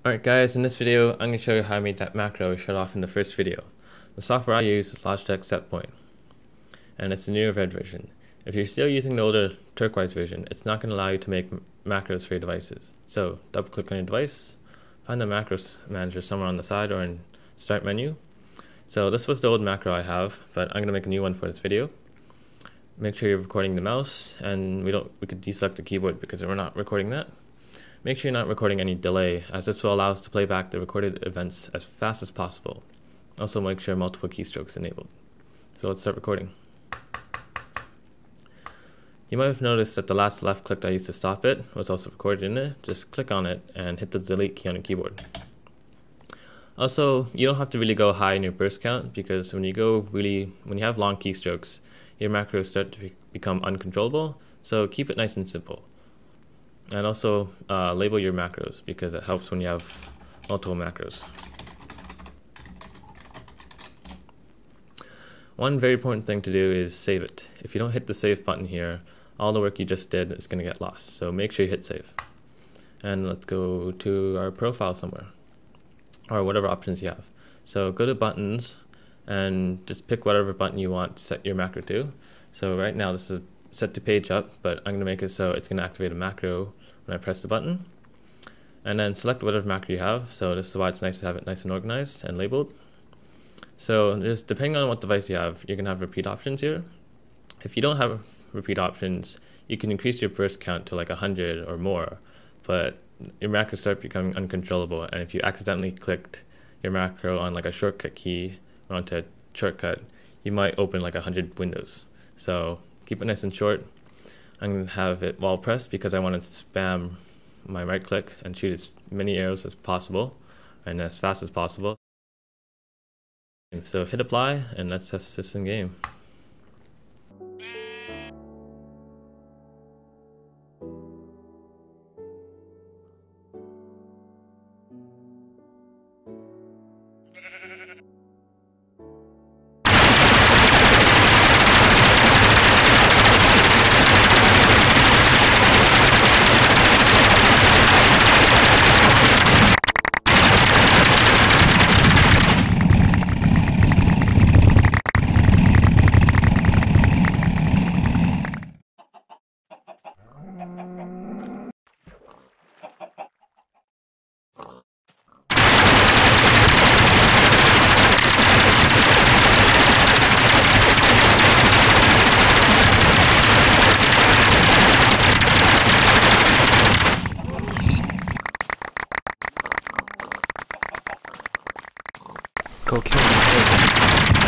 Alright guys, in this video I'm going to show you how I made that macro shut off in the first video. The software I use is Logitech Setpoint, and it's the newer red version. If you're still using the older turquoise version, it's not going to allow you to make macros for your devices. So double click on your device, find the macros manager somewhere on the side or in start menu. So this was the old macro I have, but I'm going to make a new one for this video. Make sure you're recording the mouse, and we could deselect the keyboard because we're not recording that. Make sure you're not recording any delay, as this will allow us to play back the recorded events as fast as possible. Also make sure multiple keystrokes enabled. So let's start recording. You might have noticed that the last left click I used to stop it was also recorded in it. Just click on it and hit the delete key on your keyboard. Also, you don't have to really go high in your burst count, because when you have long keystrokes, your macros start to become uncontrollable, so keep it nice and simple. And also label your macros, because it helps when you have multiple macros. One very important thing to do is save it. If you don't hit the save button here, all the work you just did is going to get lost. So make sure you hit save. And let's go to our profile somewhere, or whatever options you have. So go to buttons and just pick whatever button you want to set your macro to. So right now this is set to page up, but I'm going to make it so it's going to activate a macro when I press the button. And then select whatever macro you have. So this is why it's nice to have it nice and organized and labeled. So just depending on what device you have, you're going to have repeat options here. If you don't have repeat options, you can increase your burst count to like 100 or more, but your macros start becoming uncontrollable. And if you accidentally clicked your macro on like a shortcut key or onto a shortcut, you might open like 100 windows. So keep it nice and short. I'm going to have it while pressed because I want to spam my right click and shoot as many arrows as possible and as fast as possible. So hit apply and let's test this in game. Go kill him.